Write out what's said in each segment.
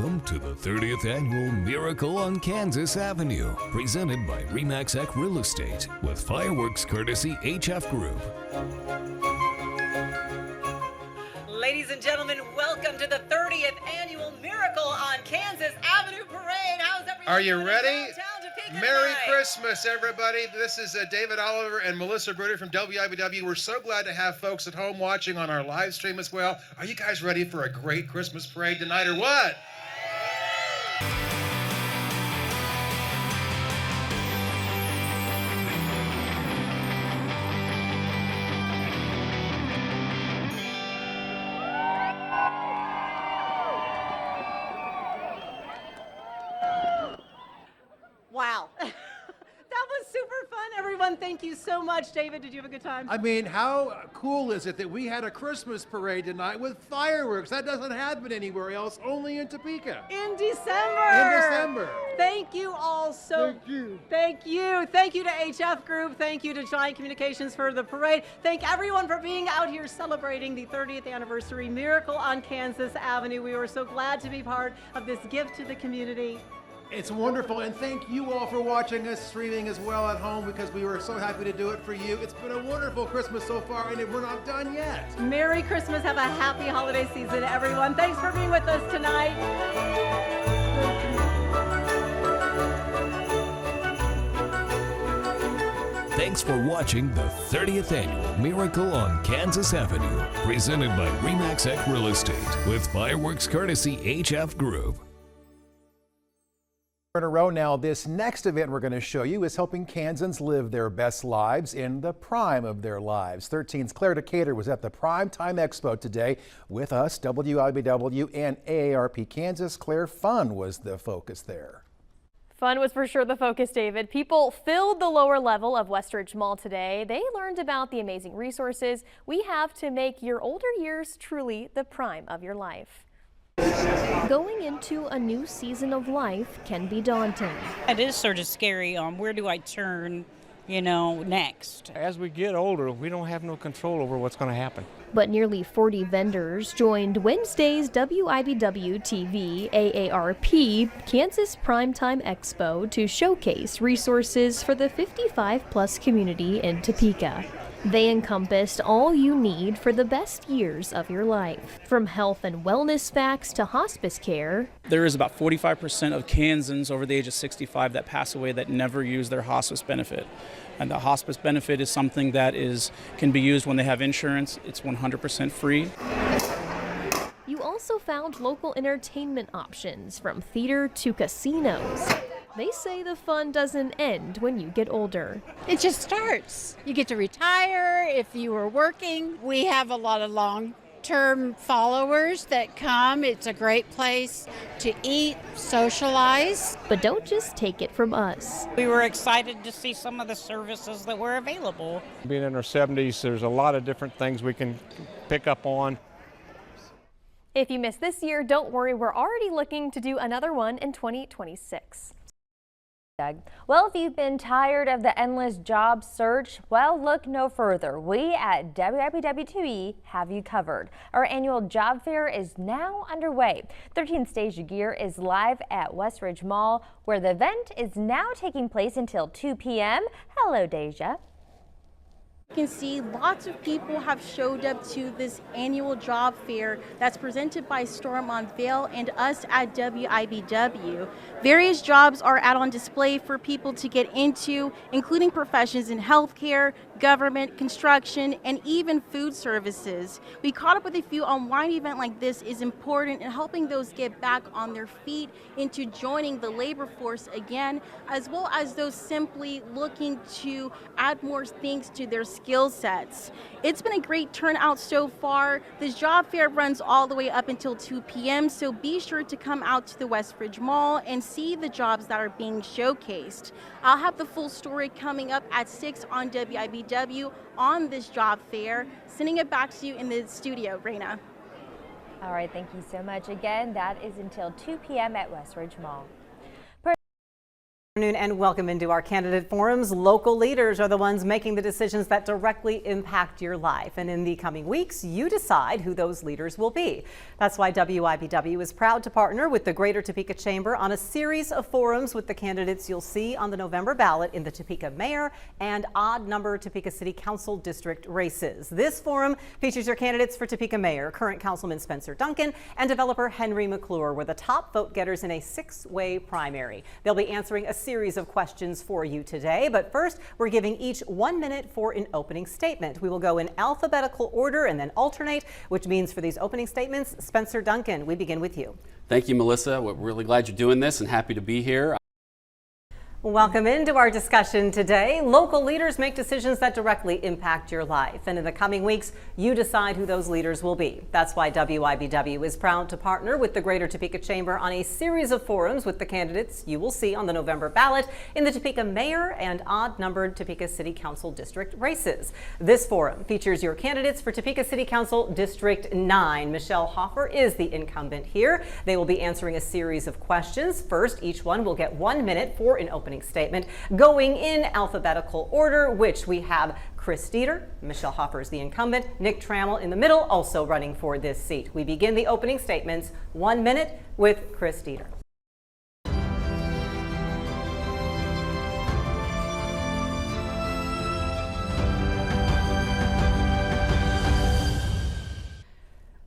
Welcome to the 30th Annual Miracle on Kansas Avenue, presented by RE/MAX Real Estate, with fireworks courtesy HF Group. Ladies and gentlemen, welcome to the 30th Annual Miracle on Kansas Avenue Parade. How's everyone? Are you ready? Merry tonight? Christmas, everybody. This is David Oliver and Melissa Bruder from WIBW. We're so glad to have folks at home watching on our live stream as well. Are you guys ready for a great Christmas parade tonight or what? Wow. That was super fun, everyone. Thank you so much. David, did you have a good time? I mean, how cool is it that we had a Christmas parade tonight with fireworks? That doesn't happen anywhere else, only in Topeka. In December. Thank you all so Thank you. Thank you. Thank you to HF Group. Thank you to Giant Communications for the parade. Thank everyone for being out here celebrating the 30th anniversary Miracle on Kansas Avenue. We were so glad to be part of this gift to the community. It's wonderful, and thank you all for watching us streaming as well at home, because we were so happy to do it for you. It's been a wonderful Christmas so far, and we're not done yet. Merry Christmas. Have a happy holiday season, everyone. Thanks for being with us tonight. Thanks for watching the 30th Annual Miracle on Kansas Avenue, presented by RE/MAX Real Estate, with fireworks courtesy HF Group. In a row now, this next event we're going to show you is helping Kansans live their best lives in the prime of their lives. 13's Claire Decatur was at the Prime Time Expo today with us, WIBW and AARP Kansas. Claire, fun was the focus there. Fun was for sure the focus, David. People filled the lower level of Westridge Mall today. They learned about the amazing resources we have to make your older years truly the prime of your life. Going into a new season of life can be daunting. It is sort of scary on where do I turn, next. As we get older, we don't have no control over what's going to happen. But nearly 40 vendors joined Wednesday's WIBW-TV AARP Kansas Primetime Expo to showcase resources for the 55-plus community in Topeka. They encompassed all you need for the best years of your life. From health and wellness facts to hospice care. There is about 45% of Kansans over the age of 65 that pass away that never use their hospice benefit. And the hospice benefit is something that can be used when they have insurance. It's 100% free. You also found local entertainment options from theater to casinos. They say the fun doesn't end when you get older. It just starts. You get to retire if you were working. We have a lot of long-term followers that come. It's a great place to eat, socialize. But don't just take it from us. We were excited to see some of the services that were available. Being in our 70s, there's a lot of different things we can pick up on. If you missed this year, don't worry, we're already looking to do another one in 2026. Well, if you've been tired of the endless job search, well, look no further. We at WIBW-TV have you covered. Our annual job fair is now underway. 13th Stage Gear is live at Westridge Mall, where the event is now taking place until 2 p.m. Hello, Deja. You can see lots of people have showed up to this annual job fair that's presented by Storm on Vail and us at WIBW. Various jobs are out on display for people to get into, including professions in healthcare, government, construction, and even food services. We caught up with a few on why an event like this is important in helping those get back on their feet into joining the labor force again, as well as those simply looking to add more things to their skill sets. It's been a great turnout so far. This job fair runs all the way up until 2 p.m., so be sure to come out to the Westridge Mall and see the jobs that are being showcased. I'll have the full story coming up at 6 on WIBW on this job fair. Sending it back to you in the studio, Raina. All right, thank you so much. Again, that is until 2 p.m. at Westridge Mall. Good afternoon and welcome into our candidate forums. Local leaders are the ones making the decisions that directly impact your life. And in the coming weeks, you decide who those leaders will be. That's why WIBW is proud to partner with the Greater Topeka Chamber on a series of forums with the candidates you'll see on the November ballot in the Topeka Mayor and odd-numbered Topeka City Council district races. This forum features your candidates for Topeka Mayor, current Councilman Spencer Duncan, and developer Henry McClure were the top vote getters in a six-way primary. They'll be answering a series of questions for you today, but first we're giving each 1 minute for an opening statement. We will go in alphabetical order and then alternate, which means for these opening statements, Spencer Duncan, we begin with you. Thank you, Melissa. We're really glad you're doing this and happy to be here. Welcome into our discussion today. Local leaders make decisions that directly impact your life. And in the coming weeks, you decide who those leaders will be. That's why WIBW is proud to partner with the Greater Topeka Chamber on a series of forums with the candidates you will see on the November ballot in the Topeka Mayor and odd-numbered Topeka City Council district races. This forum features your candidates for Topeka City Council District 9. Michelle Hoffer is the incumbent here. They will be answering a series of questions. First, each one will get 1 minute for an opening statement, going in alphabetical order, which we have Chris Dieter, Michelle Hoffer is the incumbent, Nick Trammell in the middle, also running for this seat. We begin the opening statements, 1 minute with Chris Dieter.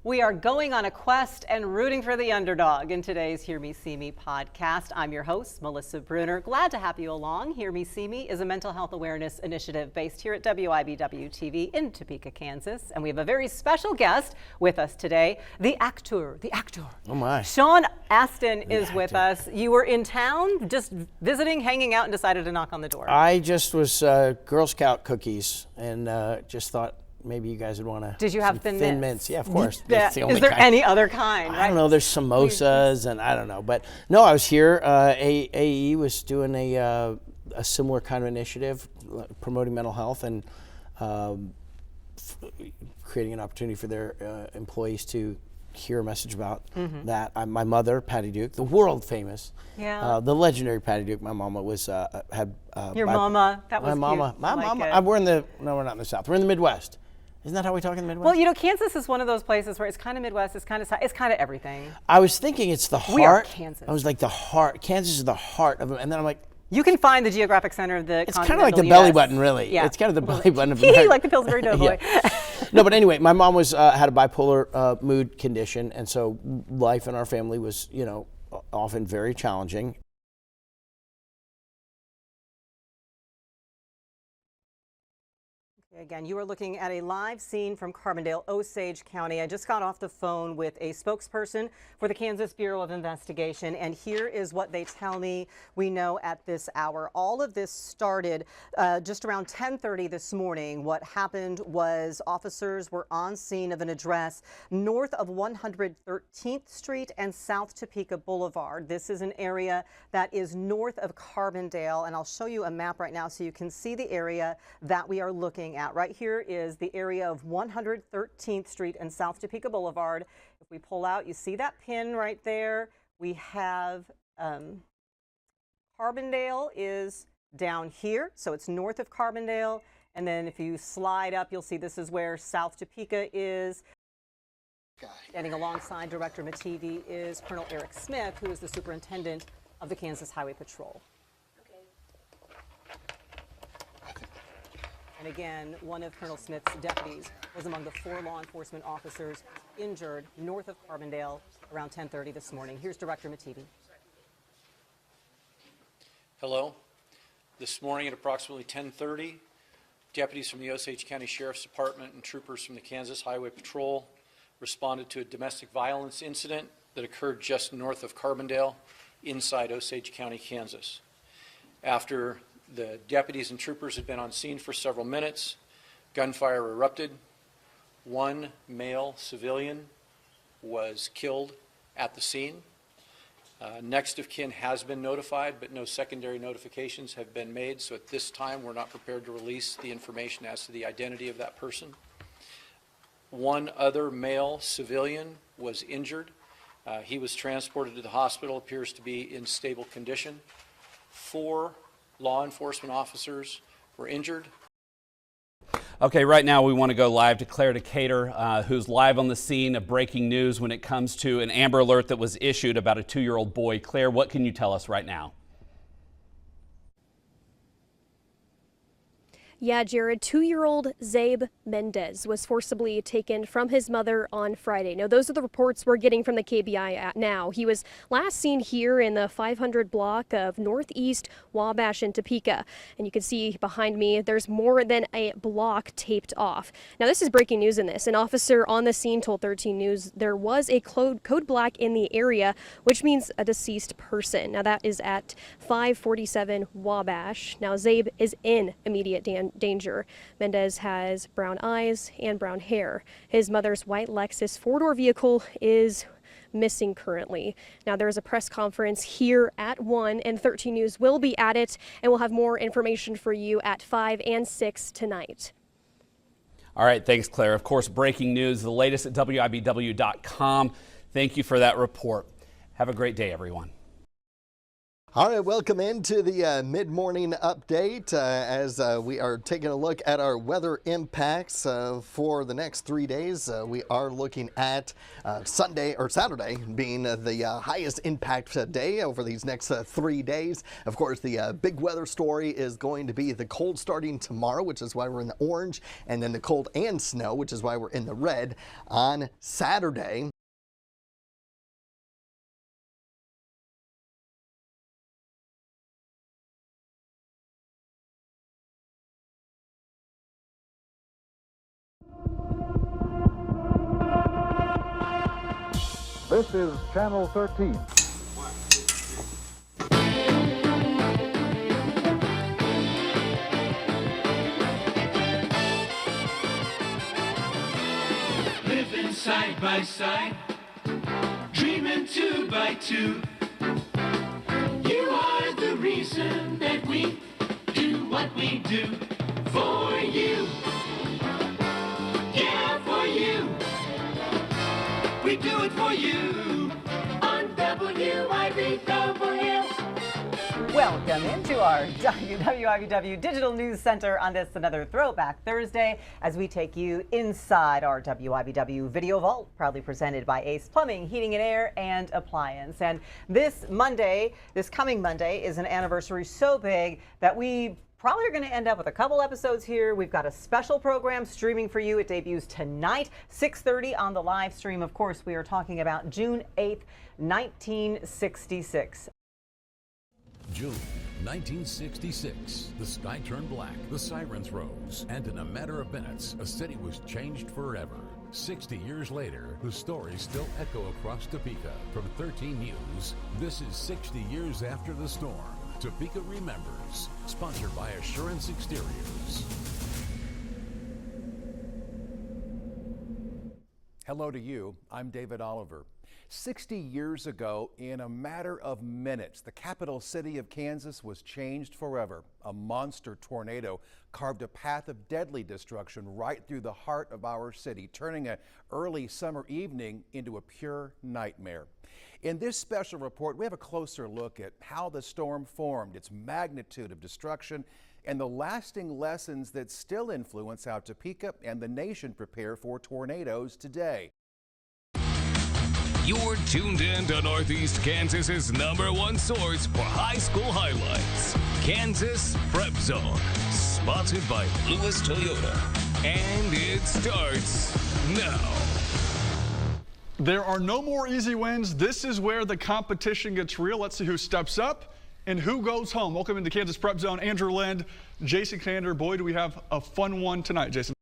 We are going on a quest and rooting for the underdog in today's Hear Me, See Me podcast. I'm your host, Melissa Bruner. Glad to have you along. Hear Me, See Me is a mental health awareness initiative based here at WIBW-TV in Topeka, Kansas. And we have a very special guest with us today, the actor. Oh my. Sean Astin is with us. You were in town, just visiting, hanging out, and decided to knock on the door. I just was Girl Scout cookies and just thought, maybe you guys would want to. Did you have Thin Mints? Yeah, of course. That's the only Is there kind. any other kind? I don't know. There's samosas and I don't know. But no, I was here. AE was doing a similar kind of initiative, promoting mental health and creating an opportunity for their employees to hear a message about that. My mother, Patty Duke, the world famous, the legendary Patty Duke. My mama was had. Your mama, that was my mama. Cute. My like mama. We're not in the South. We're in the Midwest. Isn't that how we talk in the Midwest? Well, you know, Kansas is one of those places where it's kind of Midwest, it's kind of everything. I was thinking it's the heart. We are Kansas. I was like the heart. Kansas is the heart of it, and then I'm like, you can find the geographic center of the it's kind of like the belly button, really. Yeah. It's kind of the belly button of America. Like the Pillsbury Doughboy. No, but anyway, my mom was had a bipolar mood condition, and so life in our family was, you know, often very challenging. Again, you are looking at a live scene from Carbondale, Osage County. I just got off the phone with a spokesperson for the Kansas Bureau of Investigation, and here is what they tell me we know at this hour. All of this started just around 10:30 this morning. What happened was officers were on scene of an address north of 113th Street and South Topeka Boulevard. This is an area that is north of Carbondale, and I'll show you a map right now so you can see the area that we are looking at. Right here is the area of 113th Street and South Topeka Boulevard. If we pull out, you see that pin right there. We have Carbondale is down here, so it's north of Carbondale. And then if you slide up, you'll see this is where South Topeka is. Standing alongside Director MatTV is Colonel Eric Smith, who is the superintendent of the Kansas Highway Patrol. And again, one of Colonel Smith's deputies was among the 4 law enforcement officers injured north of Carbondale around 10:30 this morning. Here's Director MatTV. Hello. This morning at approximately 10:30, deputies from the Osage County Sheriff's Department and troopers from the Kansas Highway Patrol responded to a domestic violence incident that occurred just north of Carbondale inside Osage County, Kansas. After the deputies and troopers had been on scene for several minutes, gunfire erupted. 1 male civilian was killed at the scene. Next of kin has been notified, but no secondary notifications have been made. So at this time, we're not prepared to release the information as to the identity of that person. 1 other male civilian was injured. He was transported to the hospital, appears to be in stable condition. 4 law enforcement officers were injured. Okay, right now we want to go live to Claire Decatur, who's live on the scene of breaking news when it comes to an Amber Alert that was issued about a 2-year-old boy. Claire, what can you tell us right now? Yeah, Jared, 2-year-old Zabe Mendez was forcibly taken from his mother on Friday. Now, those are the reports we're getting from the KBI now. He was last seen here in the 500 block of Northeast Wabash in Topeka. And you can see behind me, there's more than a block taped off. Now, this is breaking news in this. An officer on the scene told 13 News there was a code black in the area, which means a deceased person. Now, that is at 547 Wabash. Now, Zabe is in immediate danger. Mendez has brown eyes and brown hair. His mother's white Lexus 4-door vehicle is missing currently. Now, there's a press conference here at 1, and 13 News will be at it, and we'll have more information for you at 5 and 6 tonight. All right, thanks, Claire. Of course, breaking news, the latest at WIBW.com. Thank you for that report. Have a great day, everyone. All right, welcome into the mid-morning update as we are taking a look at our weather impacts for the next 3 days. We are looking at Saturday being the highest impact day over these next 3 days. Of course, the big weather story is going to be the cold starting tomorrow, which is why we're in the orange, and then the cold and snow, which is why we're in the red on Saturday. This is Channel 13. Living side by side, dreaming 2 by 2. You are the reason that we do what we do for you. Yeah, for you. We do it for you on WIBW. Welcome into our WIBW Digital News Center on this another Throwback Thursday as we take you inside our WIBW Video Vault, proudly presented by Ace Plumbing, Heating and Air, and Appliance. And this coming Monday, is an anniversary so big that we probably are going to end up with a couple episodes here. We've got a special program streaming for you. It debuts tonight, 6:30 on the live stream. Of course, we are talking about June 8th, 1966. June 1966. The sky turned black, the sirens rose, and in a matter of minutes, a city was changed forever. 60 years later, the stories still echo across Topeka. From 13 News, this is 60 years after the storm. Topeka Remembers, sponsored by Assurance Exteriors. Hello to you. I'm David Oliver. 60 years ago, in a matter of minutes, the capital city of Kansas was changed forever. A monster tornado carved a path of deadly destruction right through the heart of our city, turning an early summer evening into a pure nightmare. In this special report, we have a closer look at how the storm formed, its magnitude of destruction, and the lasting lessons that still influence how Topeka and the nation prepare for tornadoes today. You're tuned in to Northeast Kansas's #1 source for high school highlights. Kansas Prep Zone, sponsored by Lewis Toyota. And it starts now. There are no more easy wins. This is where the competition gets real. Let's see who steps up and who goes home. Welcome into Kansas Prep Zone, Andrew Lind, Jason Commander. Boy, do we have a fun one tonight, Jason.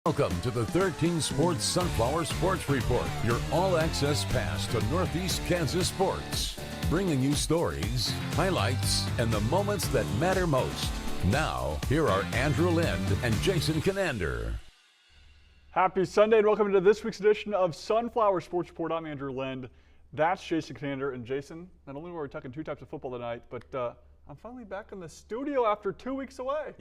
Welcome to the 13 Sports Sunflower Sports Report, your all-access pass to Northeast Kansas sports, bringing you stories, highlights, and the moments that matter most. Now, here are Andrew Lind and Jason Commander. Happy Sunday and welcome to this week's edition of Sunflower Sports Report. I'm Andrew Lind. That's Jason Commander. And Jason, not only were we talking 2 types of football tonight, but I'm finally back in the studio after 2 weeks away.